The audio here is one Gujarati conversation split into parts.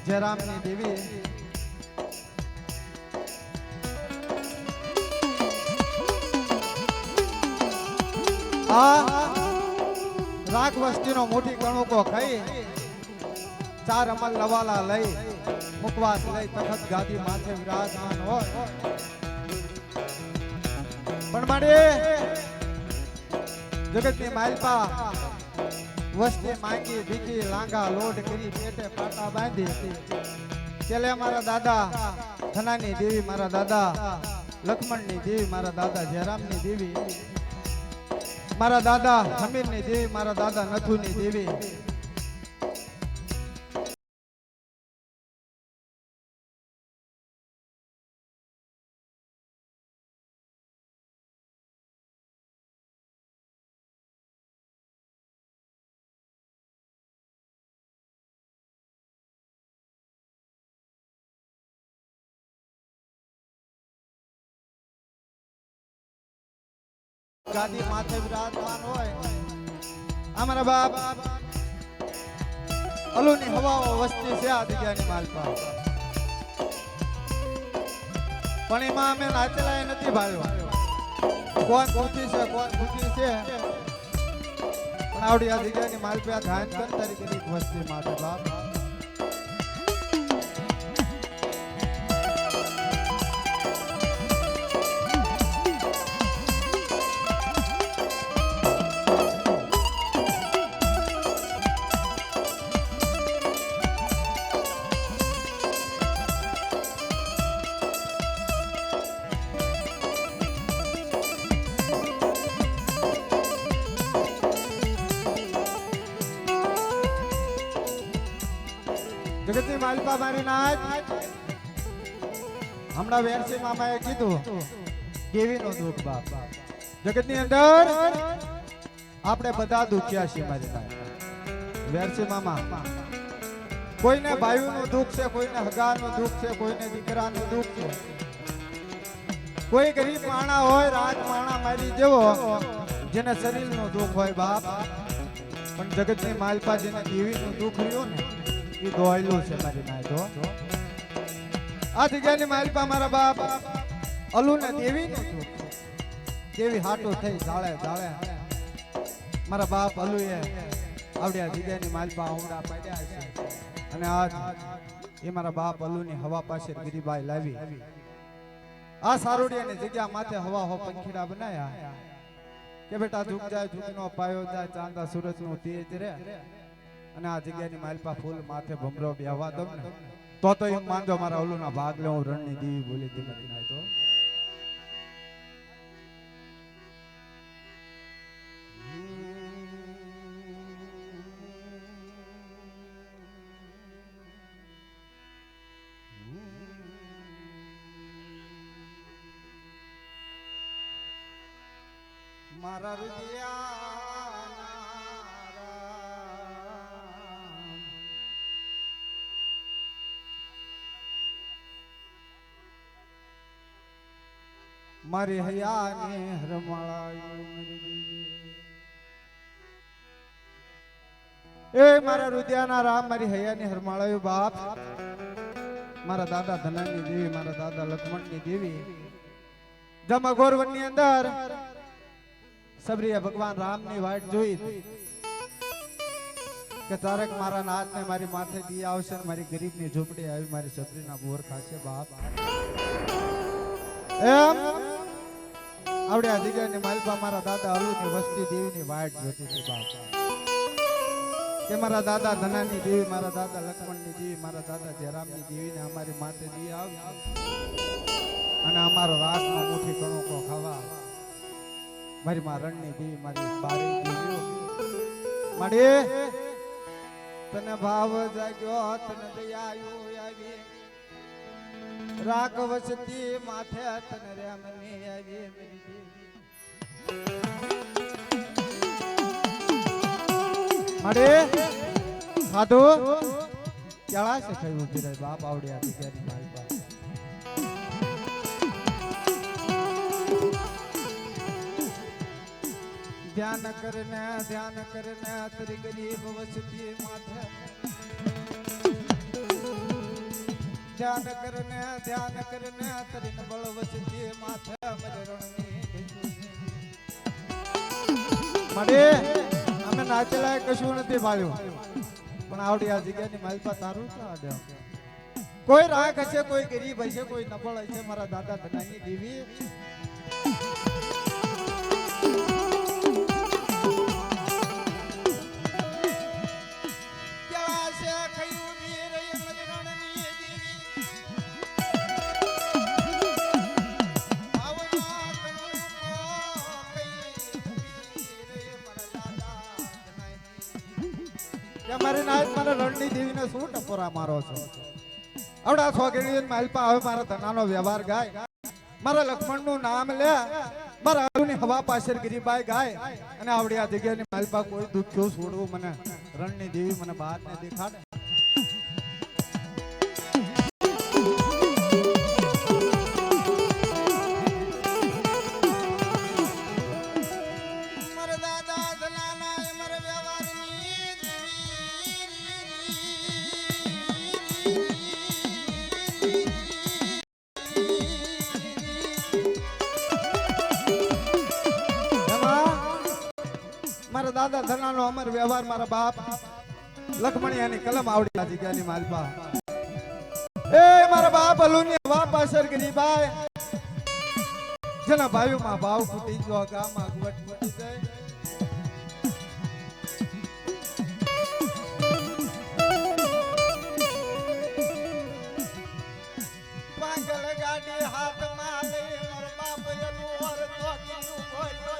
જયરામની દેવી આ રાગ વસ્તીનો મોટી કણુકો ખાઈ ચાર અમલ લવાલા લઈ મુકવાસ લઈ તખત ગાદી માથે વિરાજમાન હોય પણ મારે જગતની માલપા વસ્તી માંગી ભીખી લાંગા લોઢ કરી પેટે પાટા બાંધી છેલ્લે મારા દાદા ધનાની દેવી મારા દાદા લક્ષ્મણની દેવી મારા દાદા જયરામની દેવી મારા દાદા હમીરની દેવી મારા દાદા નથુની દેવી ગાદી માથે વિરાજમાન હોય અમારા બાપ અલુની હવાઓ વસ્તી છે આ જગ્યાની માલપા પણ એમાં અમે નાચેલા નથી ભાળ્યો કોણ ભૂતી છે કોણ ભૂતી છે પણ આવડી આ જગ્યાની માલપા ધાન કરી કરી વસ્તી માથે બાપ જગતની માલપા મારી નાચ હમણાં વેરસી મામાએ કીધું દેવીનો દુઃખ બાપ જગતની અંદર આપણે બધા દુખ્યા છીએ મારી નાચ વેરસી મામા કોઈને ભાઈઓનું દુઃખ છે કોઈને હગાનું દુઃખ છે કોઈને દીકરાનું દુઃખ છે કોઈ ગરીબ માણા હોય રાજ માણા મારી જેવો જેને શરીરનું દુઃખ હોય બાપ પણ જગતની માલપા જેને દેવીનું દુઃખ રહ્યું ને એ દોયલું છે મારી નાય તો આ જગ્યાની માલપા મારા બાપ અલુને દેવીનું દુઃખ દેવી હાટો થઈ જાળે જાળે મારા બાપ અલુએ આવડ્યા જગ્યાની માલપા આવડા પાડ્યા છે અને આજ એ મારા બાપ અલુની હવા પાસે ગરીબાઈ લાવી આ સારોડિયાની જગ્યા માથે હવા હો પંખીડા બનાયા કે બેટા ઝુક જાય ઝુકનો પાયો જાય ચાંદા સૂરજનું તેજ રે અને આ જગ્યાની માલપા ફૂલ માથે ભમરો બેહવા દઉં ને તો એમ માનજો મારા ઓલુના ભાગ લે હું રણની દેવી બોલી તે નથી નાય તો મારા રુદિયા મારી હૈયાને હરમાળાયું એ મારા રુદિયાના રામ મારી હૈયાને હરમાળાયું બાપ મારા દાદા ધનાની દેવી મારા દાદા લક્ષ્મણની દેવી જમા ગોરવનની અંદર સબરીએ ભગવાન રામની વાટ જોઈ કે તારક મારા નાથને મારી માથે દી આવશે ને મારી ગરીબની ઝૂંપડી આવી મારી સબરીના બોર ખાશે બાપ એમ આવડે આ જગ્યાની માલપા મારા દાદા અલુની વસ્તી દેવીની વાટ જોતી હતી બાપ કે મારા દાદા ધનાની દેવી મારા દાદા લક્ષ્મણની દેવી મારા દાદા જયરામની દેવીને અમારી માથે દી આવશે અને અમારો રાસમાં મુઠ્ઠી કણુકો ખાવા મારી માં રણની દેવી મારી બારી દેવીઓ માડી તને ભાવ જાગ્યો તને દયા આવી રાગ વસતી માથે તને રેમની આવી મેરી દેવી માડી સાધુ કેળા છે કઈ ઉભી રહી બાપ આવડ્યા બિચારી મારી પાસે ધ્યાન કરને તારી ગરીબ વસતી માથે ધ્યાન કરને તરીને બળ વચતી માથે મરે રણની મળે અમે નાચેલા કશું નથી ભાળ્યું પણ આવડી આ જગ્યાની માલપા તારું તો આડે કોઈ રાખ હશે કોઈ ગરીબ હશે કોઈ નબળ હશે મારા દાદા ધનાની દેવી મારી નાયક મને રણની દેવીને શું ટપોરા મારો છો આવડા છોકરીઓ માલપા હવે મારા ધનાનો વ્યવહાર ગાય મારા લક્ષ્મણનું નામ લે મારા અરુની હવા પાછળ ગરીબાઈ ગાય અને આવડી આ જગ્યાની માલપા કોઈ દુખ્યો છોડવું મને રણની દેવી મને બહાર ને દેખાડે મારા દાદા ધનાનો અમર વ્યવહાર મારા બાપ લખમણી એની કલમ આવડી આ જગ્યાની માલપા એ મારા બાપ અલુની હવા પાછળ ગરીબાઈ જેના ભાઈઓમાં ભાવ ફૂટી ગયો ગામમાં ગુવટ ફૂટી જાય પાંગલ ગાડી હાથમાં લઈ મારા બાપ અલુ ઓર તોકીનું ભોયો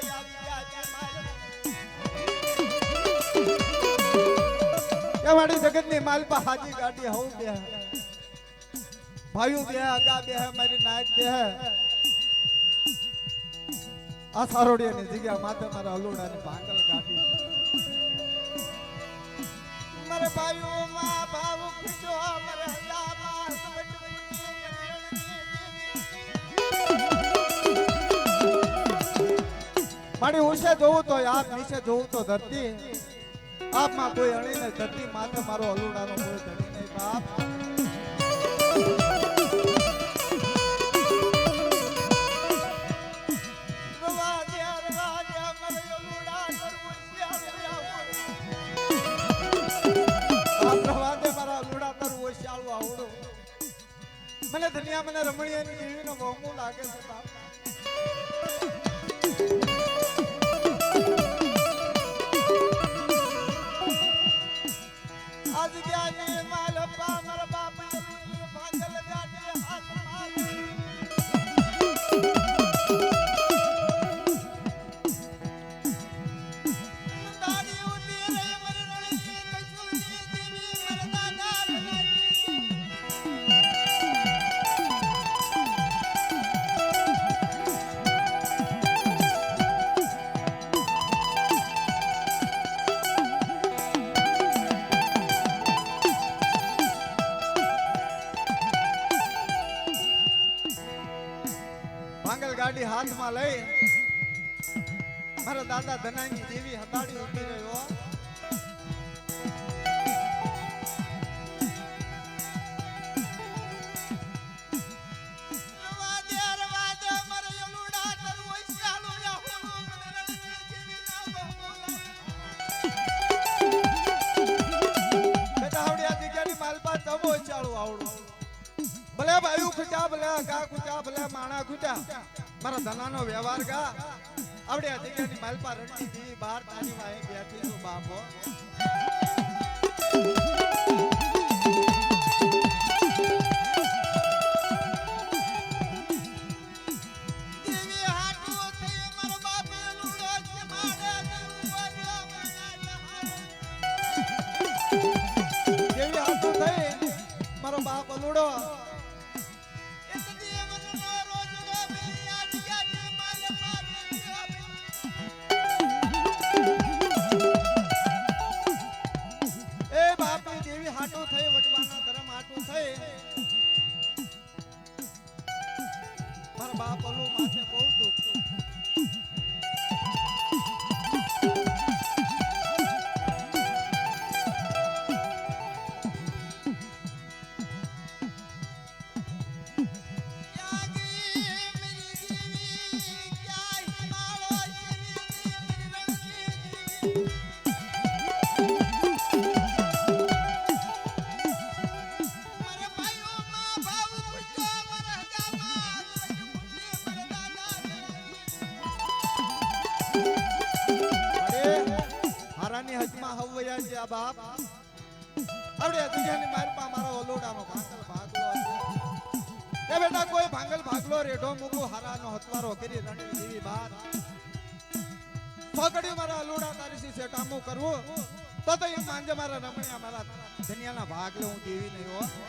મારી જગત ની માલપા હાજી ગાડી હોઉં બે ભાઈઓ બે આગા બે મારી નાયક બે આ સારોડિયા ની જગ્યા માથે મારા અલોડા ની ભાંગલ ગાડી મારે ભાઈઓ માં ભાવ ખુજો મારે હજામાં મારી ઊંચે જોવું તો આપ નીચે જોવું તો ધરતી આપમાં કોઈ અણી ને ધરતી માથે મારો અલુડાનો કોઈ ધણી નહીં બાપ મને દુનિયા મને રમણીયાની દેવીનો બહુ લાગે છે બાપ આજ ગયા માલપા મારા બાપ ભાંગલ ગાડી હાથમાં દાડી ઉતી રે મર રણી કચુલી દેવી મર દાદા ભાંગલ ગાડી હાથમાં લઈ મારા દાદા ધનાની દેવી હતાડી ઉભી રહ્યો માલપા તમો ચાલુ આવડું ભલે ભાઈ ખુટા ભલે ગા ખુટા ભલે માણા ખુટા મારા ધનાનો વ્યવહાર ગા આવડે આ જગ્યાની માલપા રણની દેવી બહાર તારી વાહે બેઠી છું બાપો મારો બાપ અલુડો એ બાપની દેવી હાટું થઈ વટવાના ધર્મ હાટું થઈ મારા બાપ અલુ માથે બહુ દુઃખ હાથમાં હવૈયા છે આ બાપ આવડે દુનિયાની મારપા મારો ઓલોડાનો ભાંગલ ભાગલો છે એ બેટા કોઈ ભાંગલ ભાગલો રેઢો મૂકું હારાનો હતવારો કરી રણી જેવી બાત ફકડી મારા ઓલોડા તારી છે કામો કરવું તો એમ માંજે મારા રમણિયા મારા ધનિયાના ભાગલે હું દેવી નહીં હો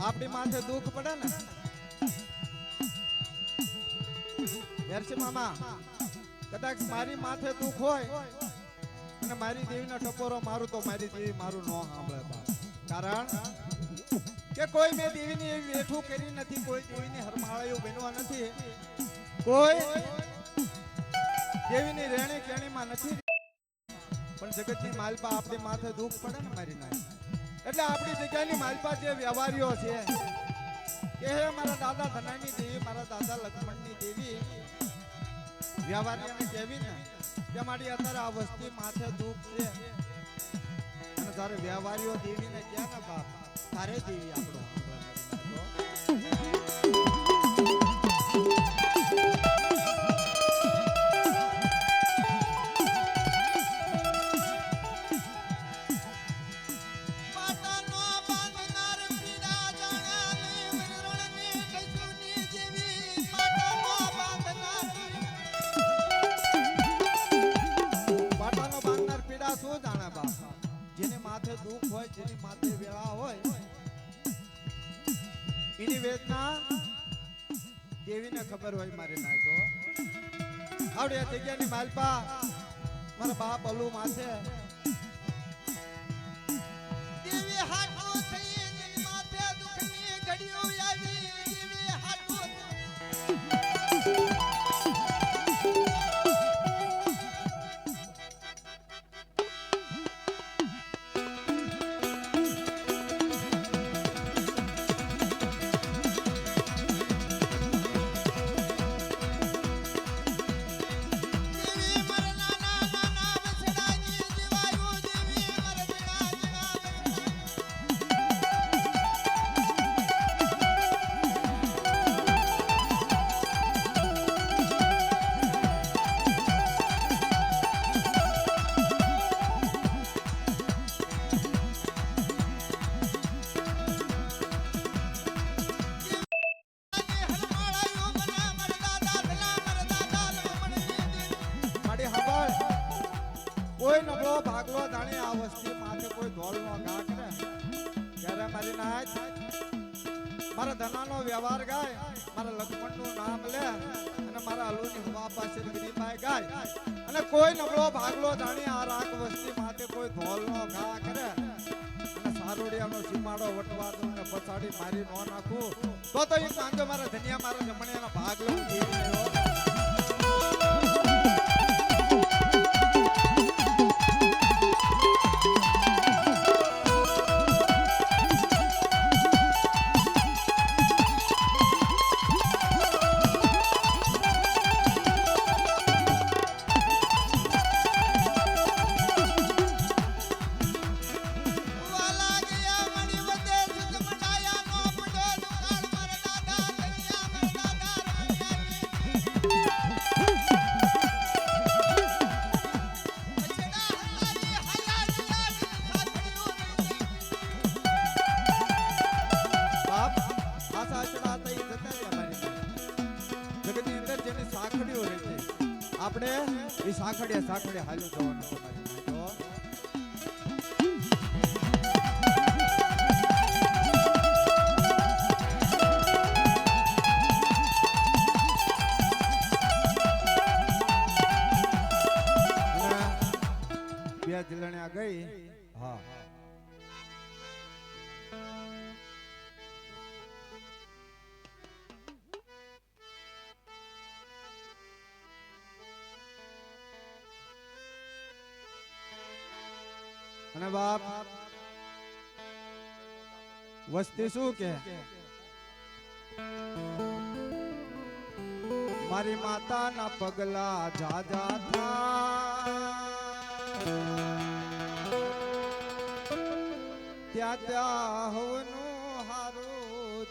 આપણી માથે દુઃખ પડે ને હેરસી મામા કદાચ મારી માથે દુઃખ હોય અને મારી દેવીનો ટપોરો મારું તો મારી દેવી મારું નો સાંભળે બાપ કારણ કે કોઈ મેં દેવીની એવી વેઠું કરી નથી કોઈ દેવીની હરમાળાયું બનવા નથી કોઈ દેવીની રેણી કેણીમાં નથી પણ જગતની માલપા આપણી માથે દુઃખ પડે ને મારી નાય એટલે આપણી જગ્યાની માલપા જે વ્યવહારીઓ છે કે હે મારા દાદા ધનાની દેવી મારા દાદા લક્ષ્મણની દેવી વ્યવહારીઓને કહેવી ને કે મારી અત્યારે આ વસ્તી માથે દુઃખ છે અને તારે વ્યવહારીઓ દેવીને ક્યાં ને બાપ તારે દેવી આપણો શું જાણે બાપ જેની માથે દુઃખ હોય જેની માથે વેળા હોય એની વેદના દેવીને ખબર હોય મારી નાય તો આવડે આ જગ્યાની માલપા મારા બાપ અલુ માથે દેવી હાટો થઈ જેની માથે દુઃખની ઘડીઓ આવી દેવી હાટો કોઈ નબળો ભાગલો જાણે આ વસ્તી માથે કોઈ ધોળ નો ઘા કરે ત્યારે મારી નાચ મારા ધનાનો વ્યવહાર ગાય મારા લક્ષ્મણ નું નામ લે અને મારા અલુની હવા પાસે ગિરીબાઈ ગાય અને કોઈ નબળો ભાગલો જાણે આ રાખ વસ્તી માથે કોઈ ધોળ નો ઘા કરે અને સારોડિયાનો સીમાડો વટવા દઉં ને પછાડી મારી નો નાખું તો એ કાંજો મારા ધનિયા મારા જમણિયાનો ભાગ લઉં જીવી લેવો આપણે એ સાખડે હાલ્યું જવાનું બે જલણ્યા ગઈ હા અને બાપ વસ્તી શું કે મારી માતાના પગલા જાજા ત્યાં ત્યાં હવનું હારું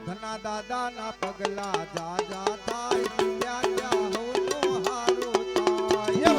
ઘના દાદાના પગલા જાજા થાય ત્યાં ત્યાં હવનું હારું થાય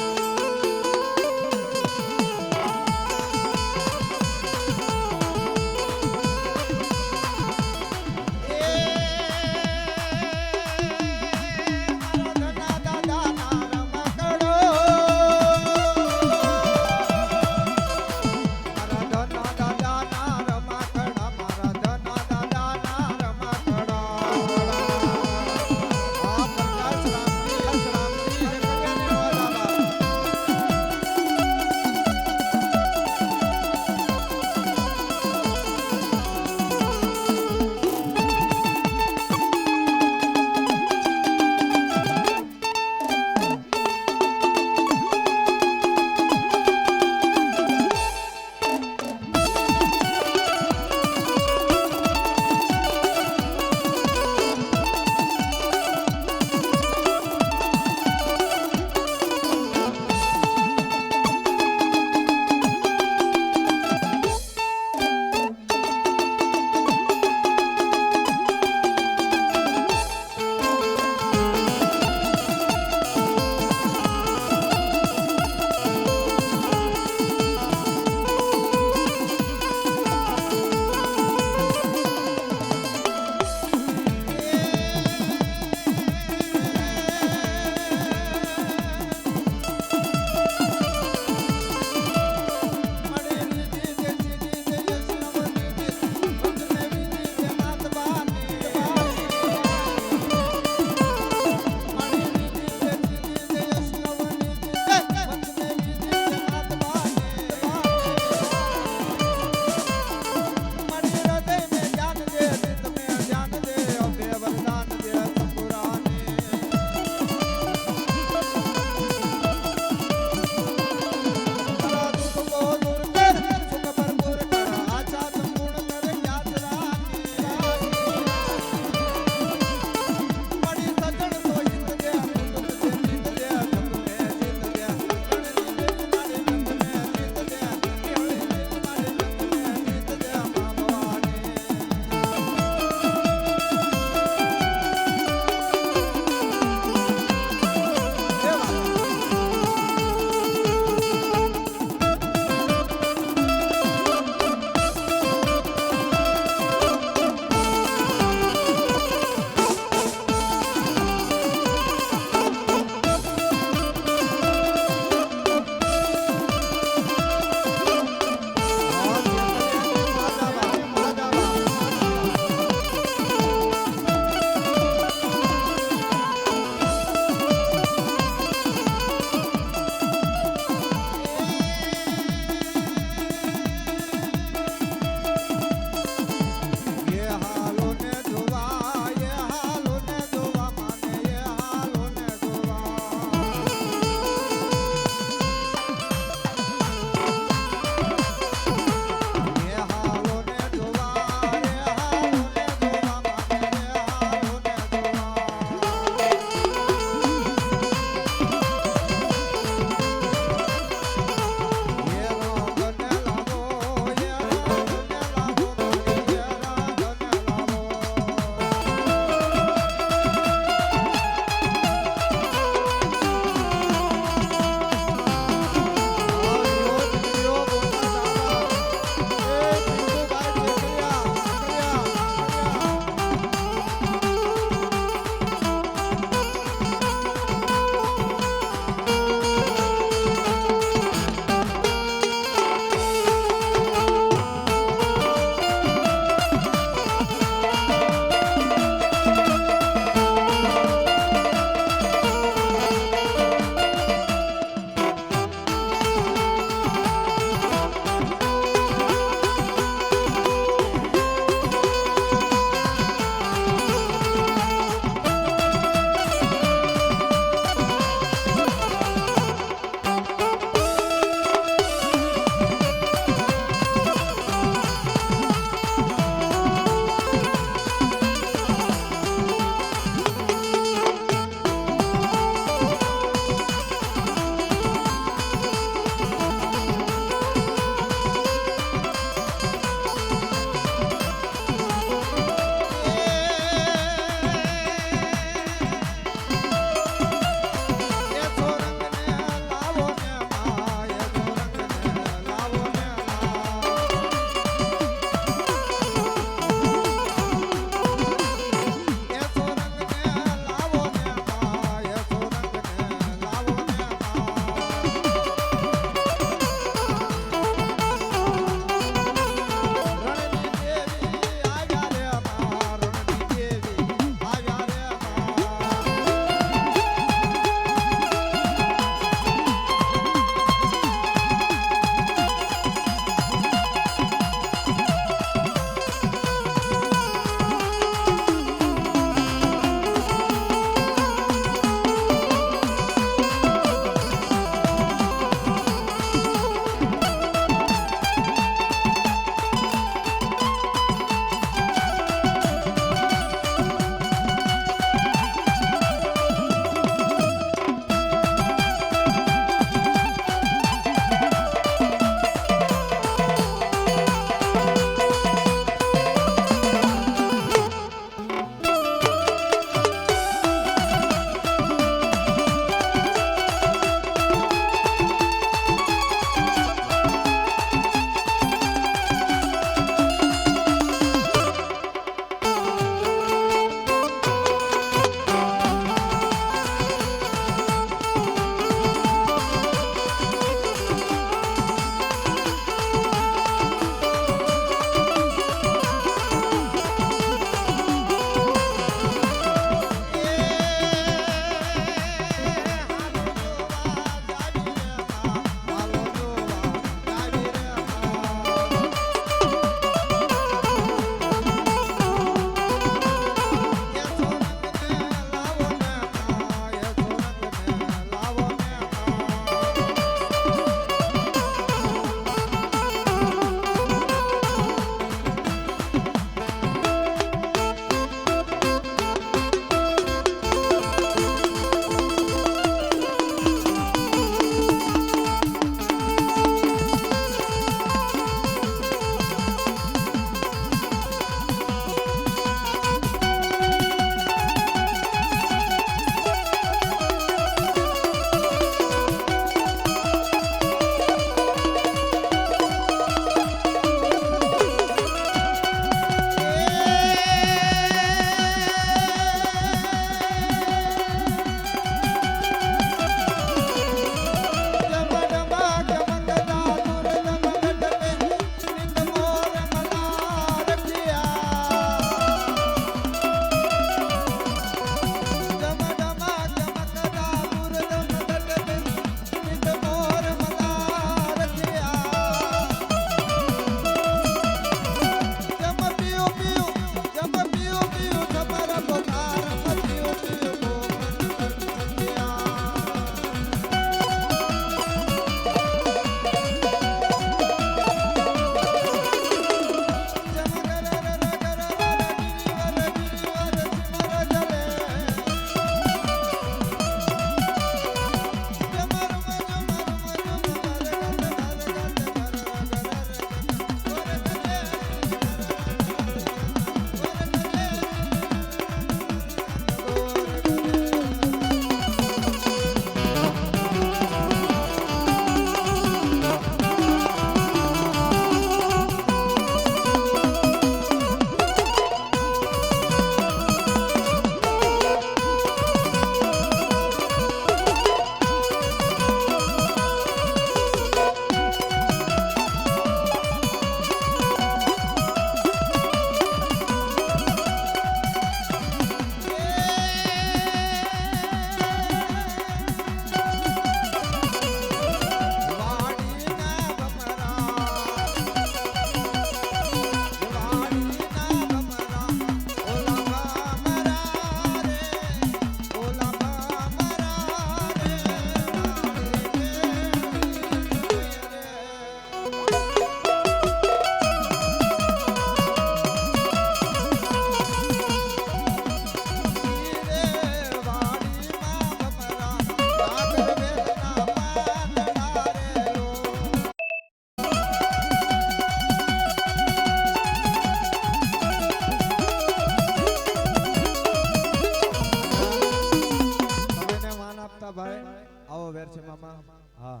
આવો વેર છે મામા. હા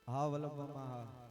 હા વલ્લભ મામા. હા